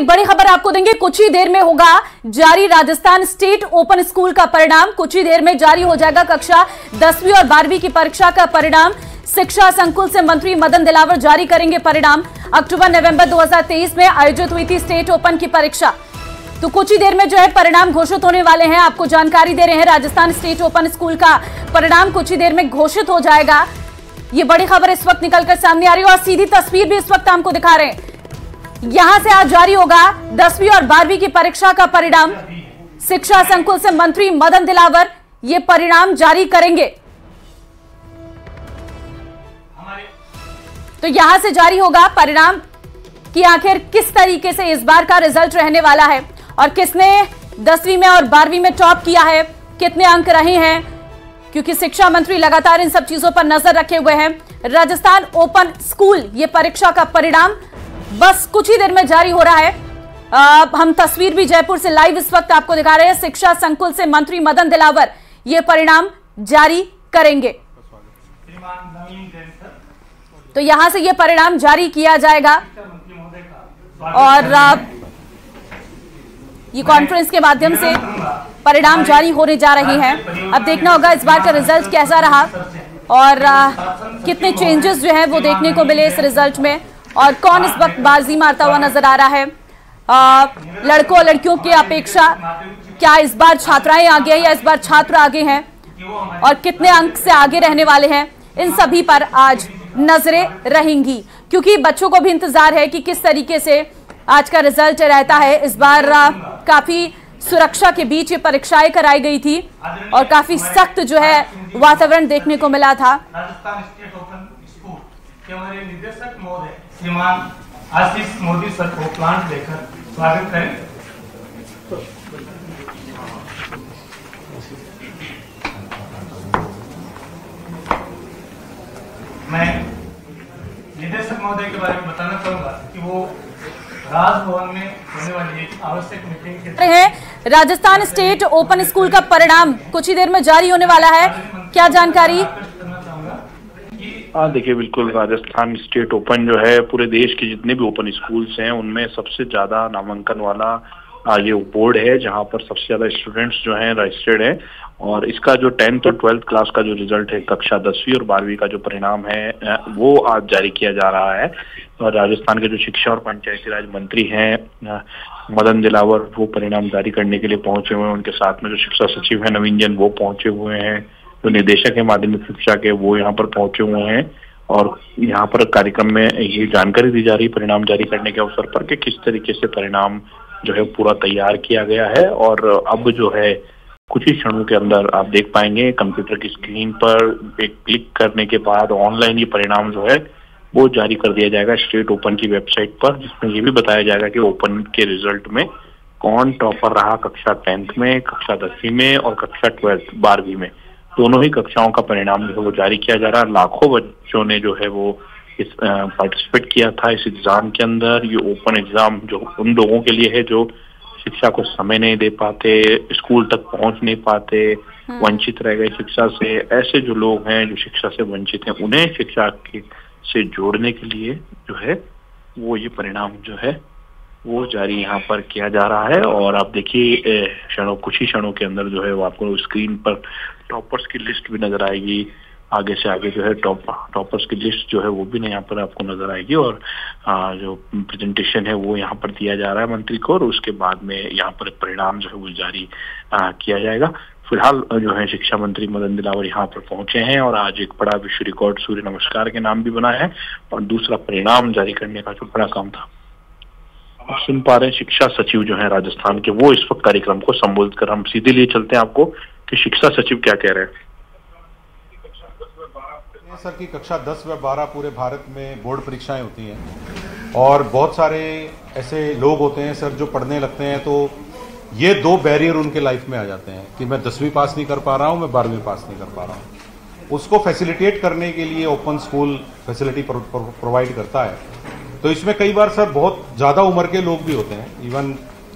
एक बड़ी खबर आपको देंगे। कुछ ही देर में होगा जारी राजस्थान स्टेट ओपन स्कूल का परिणाम। कुछ ही देर में जारी हो जाएगा कक्षा 10वीं और 12वीं की परीक्षा का परिणाम। शिक्षा संकुल से मंत्री मदन दिलावर जारी करेंगे परिणाम। अक्टूबर नवंबर 2023 में आयोजित हुई थी स्टेट ओपन की परीक्षा, तो कुछ ही देर में जो है परिणाम घोषित होने वाले हैं। आपको जानकारी दे रहे हैं, राजस्थान स्टेट ओपन स्कूल का परिणाम कुछ ही देर में घोषित हो जाएगा। ये बड़ी खबर इस वक्त निकलकर सामने आ रही है और सीधी तस्वीर भी इस वक्त हमको दिखा रहे हैं। यहां से आज जारी होगा 10वीं और 12वीं की परीक्षा का परिणाम। शिक्षा संकुल से मंत्री मदन दिलावर ये परिणाम जारी करेंगे। तो यहां से जारी होगा परिणाम कि आखिर किस तरीके से इस बार का रिजल्ट रहने वाला है और किसने 10वीं में और 12वीं में टॉप किया है, कितने अंक रहे हैं, क्योंकि शिक्षा मंत्री लगातार इन सब चीजों पर नजर रखे हुए हैं। राजस्थान ओपन स्कूल ये परीक्षा का परिणाम बस कुछ ही देर में जारी हो रहा है। हम तस्वीर भी जयपुर से लाइव इस वक्त आपको दिखा रहे हैं। शिक्षा संकुल से मंत्री मदन दिलावर ये परिणाम जारी करेंगे। तो यहां से ये परिणाम जारी किया जाएगा और ये कॉन्फ्रेंस के माध्यम से परिणाम जारी होने जा रहे हैं। अब देखना होगा इस बार का रिजल्ट कैसा रहा और कितने चेंजेस जो है वो देखने को मिले इस रिजल्ट में और कौन इस वक्त बाजी मारता हुआ नजर आ रहा है। लड़कों और लड़कियों की अपेक्षा क्या इस बार छात्राएं आगे हैं या इस बार छात्र आगे हैं और कितने अंक से आगे रहने वाले हैं, इन सभी पर आज नजरें रहेंगी, क्योंकि बच्चों को भी इंतजार है कि किस तरीके से आज का रिजल्ट रहता है। इस बार काफी सुरक्षा के बीच ये परीक्षाएं कराई गई थी और काफी सख्त जो है वातावरण देखने को मिला था। राजस्थान स्टेट ओपन स्कूल के हमारे निदेशक महोदय श्रीमान आशीष मोदी सर को प्लांट देकर स्वागत करें। मैं निदेशक महोदय के बारे में बताना चाहूंगा कि वो राजभवन में होने वाली एक आवश्यक मीटिंग के राजस्थान स्टेट ओपन स्कूल का परिणाम कुछ ही देर में जारी होने वाला है। क्या जानकारी? देखिए, बिल्कुल राजस्थान स्टेट ओपन जो है पूरे देश के जितने भी ओपन स्कूल्स हैं उनमें सबसे ज्यादा नामांकन वाला ये बोर्ड है, जहां पर सबसे ज्यादा स्टूडेंट्स जो हैं रजिस्टर्ड हैं। और इसका जो 10th और 12th क्लास का जो रिजल्ट है, कक्षा 10वीं और 12वीं का जो परिणाम है वो आज जारी किया जा रहा है। और राजस्थान के जो शिक्षा और पंचायती राज मंत्री हैं मदन दिलावर, वो परिणाम जारी करने के लिए पहुंचे हुए हैं। उनके साथ में जो शिक्षा सचिव है नवीन जैन वो पहुंचे हुए हैं, जो निदेशक है माध्यमिक शिक्षा के वो यहाँ पर पहुंचे हुए हैं। और यहाँ पर कार्यक्रम में ये जानकारी दी जा रही परिणाम जारी करने के अवसर पर कि किस तरीके से परिणाम जो है पूरा तैयार किया गया है। और अब जो है कुछ ही क्षणों के अंदर आप देख पाएंगे कंप्यूटर की स्क्रीन पर एक क्लिक करने के बाद ऑनलाइन ये परिणाम जो है वो जारी कर दिया जाएगा स्टेट ओपन की वेबसाइट पर, जिसमें ये भी बताया जाएगा कि ओपन के रिजल्ट में कौन टॉपर रहा कक्षा 10th में, कक्षा 10वीं में और कक्षा 12वीं में। दोनों ही कक्षाओं का परिणाम जो है वो जारी किया जा रहा है। लाखों बच्चों ने जो है वो इस पार्टिसिपेट किया था इस एग्जाम के अंदर। ये ओपन एग्जाम जो उन लोगों के लिए है जो शिक्षा को समय नहीं दे पाते, स्कूल तक पहुंच नहीं पाते, वंचित रह गए शिक्षा से। ऐसे जो लोग हैं जो शिक्षा से वंचित हैं, उन्हें शिक्षा से जोड़ने के लिए जो है वो ये परिणाम जो है वो जारी यहाँ पर किया जा रहा है। और आप देखिए कुछ ही क्षणों के अंदर जो है वो आपको स्क्रीन पर टॉपर्स की लिस्ट भी नजर आएगी। आगे से आगे जो है टॉपर्स की लिस्ट जो है वो भी यहाँ पर आपको नजर आएगी और जो प्रेजेंटेशन है वो यहाँ पर दिया जा रहा है मंत्री को और उसके बाद में यहाँ पर परिणाम जो है वो जारी किया जाएगा। फिलहाल जो है शिक्षा मंत्री मदन दिलावर यहाँ पर पहुंचे हैं और आज एक बड़ा विश्व रिकॉर्ड सूर्य नमस्कार के नाम भी बना है और दूसरा परिणाम जारी करने का जो बड़ा काम था। आप सुन पा रहे हैं शिक्षा सचिव जो है राजस्थान के, वो इस वक्त कार्यक्रम को संबोधित कर। हम सीधे लिए चलते हैं आपको कि शिक्षा सचिव क्या कह रहे हैं। सर की कक्षा 10 व 12 पूरे भारत में बोर्ड परीक्षाएं होती हैं और बहुत सारे ऐसे लोग होते हैं सर जो पढ़ने लगते हैं तो ये दो बैरियर उनके लाइफ में आ जाते हैं कि मैं 10वीं पास नहीं कर पा रहा हूं, मैं 12वीं पास नहीं कर पा रहा हूं। उसको फैसिलिटेट करने के लिए ओपन स्कूल फैसिलिटी प्रोवाइड करता है। तो इसमें कई बार सर बहुत ज़्यादा उम्र के लोग भी होते हैं। इवन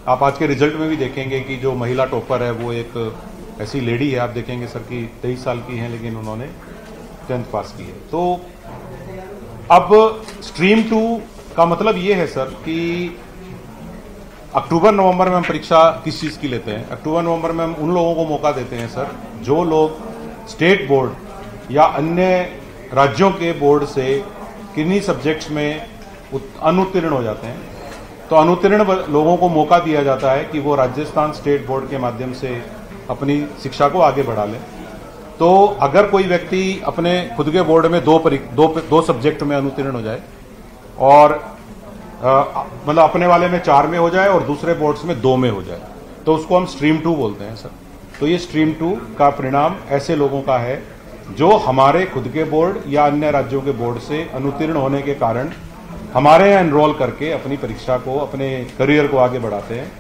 आप आज के रिजल्ट में भी देखेंगे कि जो महिला टॉपर है वो एक ऐसी लेडी है, आप देखेंगे सर की 23 साल की है लेकिन उन्होंने 10th पास की है। तो अब स्ट्रीम 2 का मतलब ये है सर कि अक्टूबर नवंबर में हम परीक्षा किस चीज़ की लेते हैं? अक्टूबर नवंबर में हम उन लोगों को मौका देते हैं सर जो लोग स्टेट बोर्ड या अन्य राज्यों के बोर्ड से किन्हीं सब्जेक्ट्स में अनुत्तीर्ण हो जाते हैं। तो अनुत्तीर्ण लोगों को मौका दिया जाता है कि वो राजस्थान स्टेट बोर्ड के माध्यम से अपनी शिक्षा को आगे बढ़ा लें। तो अगर कोई व्यक्ति अपने खुद के बोर्ड में दो सब्जेक्ट में अनुत्तीर्ण हो जाए और मतलब अपने वाले में 4 में हो जाए और दूसरे बोर्ड्स में 2 में हो जाए, तो उसको हम स्ट्रीम 2 बोलते हैं सर। तो ये स्ट्रीम 2 का परिणाम ऐसे लोगों का है जो हमारे खुद के बोर्ड या अन्य राज्यों के बोर्ड से अनुत्तीर्ण होने के कारण हमारे यहाँ एनरोल करके अपनी परीक्षा को, अपने करियर को आगे बढ़ाते हैं।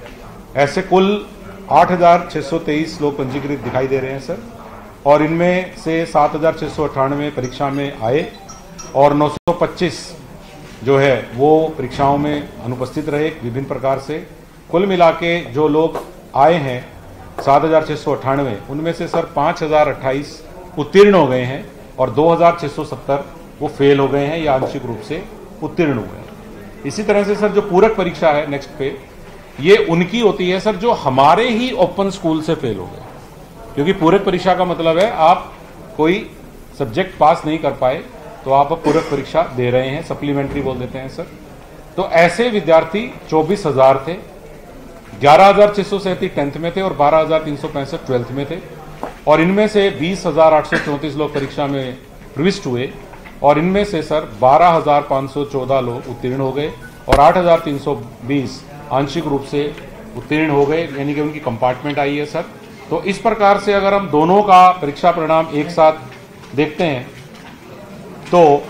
ऐसे कुल 8,623 लोग पंजीकृत दिखाई दे रहे हैं सर, और इनमें से 7,698 परीक्षा में आए और 925 जो है वो परीक्षाओं में अनुपस्थित रहे विभिन्न प्रकार से। कुल मिला के जो लोग आए हैं 7,698, उनमें से सर 5,028 उत्तीर्ण हो गए हैं और 2,670 वो फेल हो गए हैं या आंशिक रूप से उत्तीर्ण हुए हैं। इसी तरह से सर जो पूरक परीक्षा है नेक्स्ट पे, ये उनकी होती है सर जो हमारे ही ओपन स्कूल से फेल हो गए, क्योंकि पूरक परीक्षा का मतलब है आप कोई सब्जेक्ट पास नहीं कर पाए तो आप पूरक परीक्षा दे रहे हैं, सप्लीमेंट्री बोल देते हैं सर। तो ऐसे विद्यार्थी 24,000 थे, 11,637 10th में थे और 12,365 12th में थे, और इनमें से 20,834 लोग परीक्षा में प्रविष्ट हुए और इनमें से सर 12,514 लोग उत्तीर्ण हो गए और 8,320 आंशिक रूप से उत्तीर्ण हो गए, यानी कि उनकी कंपार्टमेंट आई है सर। तो इस प्रकार से अगर हम दोनों का परीक्षा परिणाम एक साथ देखते हैं तो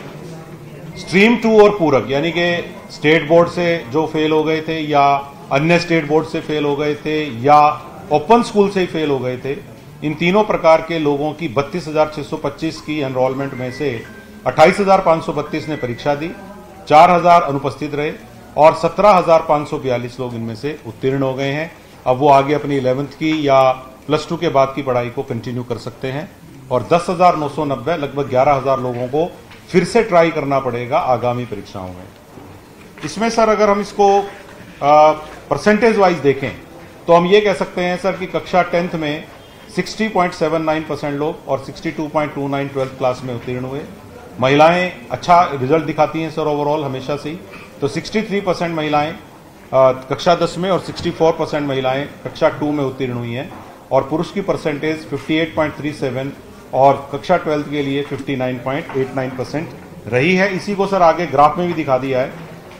स्ट्रीम 2 और पूरक, यानी कि स्टेट बोर्ड से जो फेल हो गए थे या अन्य स्टेट बोर्ड से फेल हो गए थे या ओपन स्कूल से ही फेल हो गए थे, इन तीनों प्रकार के लोगों की 32,625 की एनरोलमेंट में से 28,532 ने परीक्षा दी, 4,000 अनुपस्थित रहे और 17,542 लोग इनमें से उत्तीर्ण हो गए हैं। अब वो आगे अपनी 11th की या +2 के बाद की पढ़ाई को कंटिन्यू कर सकते हैं और 10,990 लगभग 11,000 लोगों को फिर से ट्राई करना पड़ेगा आगामी परीक्षाओं में। इसमें सर अगर हम इसको परसेंटेज वाइज देखें तो हम ये कह सकते हैं सर कि कक्षा 10th में 60.79% लोग और 62.29 12th क्लास में उत्तीर्ण हुए। महिलाएं अच्छा रिजल्ट दिखाती हैं सर ओवरऑल हमेशा से ही, तो 63% महिलाएं कक्षा 10 में और 64% महिलाएं कक्षा 2 में उत्तीर्ण हुई हैं और पुरुष की परसेंटेज 58.37 और कक्षा 12th के लिए 59.89% रही है। इसी को सर आगे ग्राफ में भी दिखा दिया है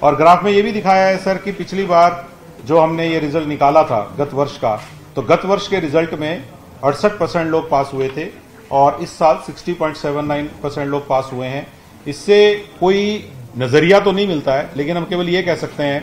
और ग्राफ में ये भी दिखाया है सर कि पिछली बार जो हमने ये रिजल्ट निकाला था गत वर्ष का, तो गत वर्ष के रिजल्ट में 68% लोग पास हुए थे और इस साल 60.79% लोग पास हुए हैं। इससे कोई नजरिया तो नहीं मिलता है, लेकिन हम केवल ये कह सकते हैं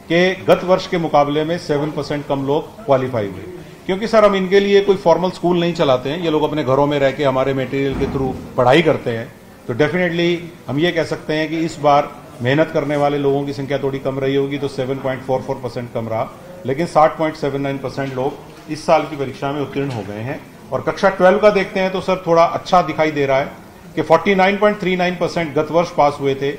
कि गत वर्ष के मुकाबले में 7% कम लोग क्वालिफाई हुए, क्योंकि सर हम इनके लिए कोई फॉर्मल स्कूल नहीं चलाते हैं, ये लोग अपने घरों में रह के हमारे मटेरियल के थ्रू पढ़ाई करते हैं। तो डेफिनेटली हम ये कह सकते हैं कि इस बार मेहनत करने वाले लोगों की संख्या थोड़ी कम रही होगी, तो 7.44% कम रहा, लेकिन 60.79% लोग इस साल की परीक्षा में उत्तीर्ण हो गए हैं। और कक्षा 12 का देखते हैं तो सर थोड़ा अच्छा दिखाई दे रहा है कि 49.39% गत वर्ष पास हुए थे,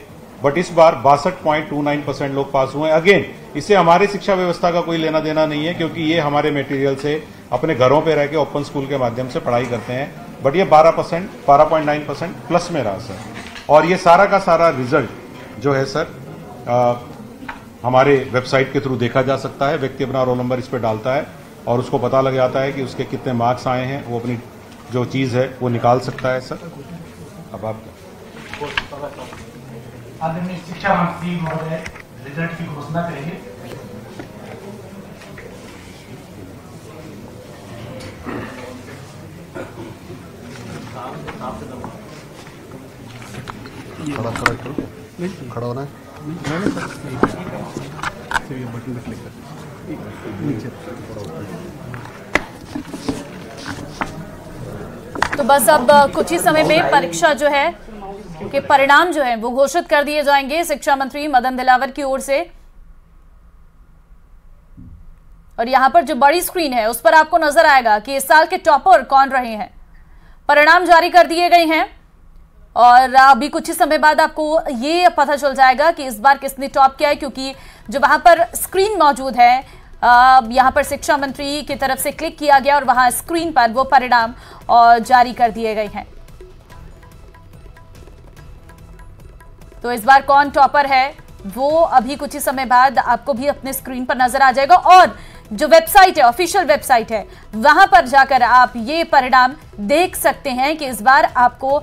बट इस बार 62.29% लोग पास हुए। अगेन इससे हमारे शिक्षा व्यवस्था का कोई लेना देना नहीं है, क्योंकि ये हमारे मटेरियल से अपने घरों पे रह के ओपन स्कूल के माध्यम से पढ़ाई करते हैं, बट ये 12.9% प्लस में रहा सर। और ये सारा का सारा रिजल्ट जो है सर हमारे वेबसाइट के थ्रू देखा जा सकता है। व्यक्ति अपना रोल नंबर इस पर डालता है और उसको पता लग जाता है कि उसके कितने मार्क्स आए हैं, वो अपनी जो चीज़ है वो निकाल सकता है सर। अब आप आदरणीय शिक्षा मंत्री महोदय रिजल्ट की घोषणा करेंगे। खड़ा होना है। बटन पे क्लिक कर नीचे। तो बस अब कुछ ही समय में परीक्षा जो है के परिणाम जो है वो घोषित कर दिए जाएंगे शिक्षा मंत्री मदन दिलावर की ओर से। और यहां पर जो बड़ी स्क्रीन है उस पर आपको नजर आएगा कि इस साल के टॉपर कौन रहे हैं। परिणाम जारी कर दिए गए हैं और अभी कुछ ही समय बाद आपको ये पता चल जाएगा कि इस बार किसने टॉप किया है, क्योंकि जो वहां पर स्क्रीन मौजूद है यहाँ पर शिक्षा मंत्री की तरफ से क्लिक किया गया और वहां स्क्रीन पर वो परिणाम और जारी कर दिए गए हैं। तो इस बार कौन टॉपर है वो अभी कुछ ही समय बाद आपको भी अपने स्क्रीन पर नजर आ जाएगा और जो वेबसाइट है, ऑफिशियल वेबसाइट है, वहां पर जाकर आप ये परिणाम देख सकते हैं कि इस बार आपको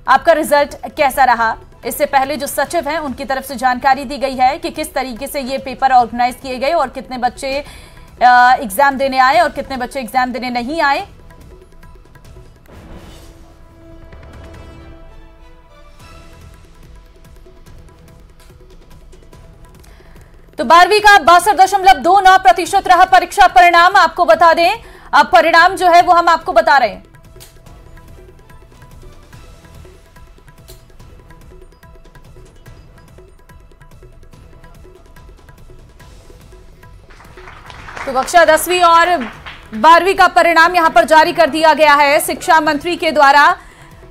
आपका रिजल्ट कैसा रहा। इससे पहले जो सचिव हैं उनकी तरफ से जानकारी दी गई है कि किस तरीके से ये पेपर ऑर्गेनाइज किए गए और कितने बच्चे एग्जाम देने आए और कितने बच्चे एग्जाम देने नहीं आए। तो 12वीं का 62.29% रहा परीक्षा परिणाम। आपको बता दें, अब परिणाम जो है वो हम आपको बता रहे हैं। तो कक्षा 10वीं और 12वीं का परिणाम यहां पर जारी कर दिया गया है। शिक्षा मंत्री के द्वारा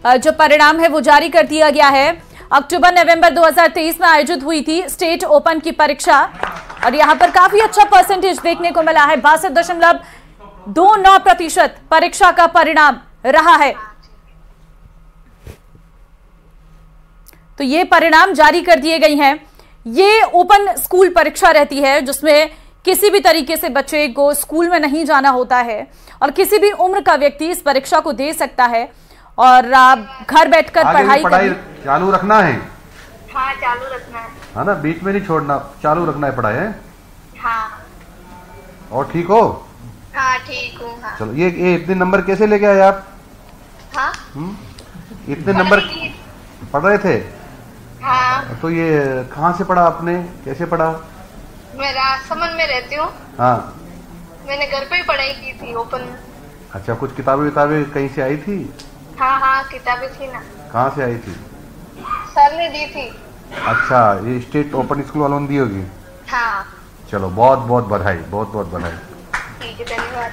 जो परिणाम है वो जारी कर दिया गया है। अक्टूबर नवंबर 2023 में आयोजित हुई थी स्टेट ओपन की परीक्षा और यहां पर काफी अच्छा परसेंटेज देखने को मिला है। 62.29% परीक्षा का परिणाम रहा है। तो ये परिणाम जारी कर दिए गए हैं। ये ओपन स्कूल परीक्षा रहती है जिसमें किसी भी तरीके से बच्चे को स्कूल में नहीं जाना होता है और किसी भी उम्र का व्यक्ति इस परीक्षा को दे सकता है और घर बैठकर पढ़ाई चालू रखना है। हाँ, चालू रखना है ना, बीच में नहीं छोड़ना, चालू रखना है पढ़ाई है। हाँ। और ठीक हो? हाँ, ठीक हूँ। हाँ। चलो, ये इतने नंबर कैसे लेके आए आप? हाँ? इतने नंबर पढ़ रहे थे? हाँ। तो ये कहाँ से पढ़ा आपने, कैसे पढ़ा? मैं राजसमंद में रहती हूँ। हाँ। मैंने घर पे ही पढ़ाई की थी ओपन में। अच्छा, कुछ किताबें कहीं से आई थी? हाँ, किताबें थी ना। कहाँ से आई थी? सर ने दी थी। अच्छा, ये स्टेट ओपन स्कूल वालों ने दी होगी। हाँ। चलो, बहुत बहुत बधाई, बहुत बहुत बधाई। ठीक है, धन्यवाद।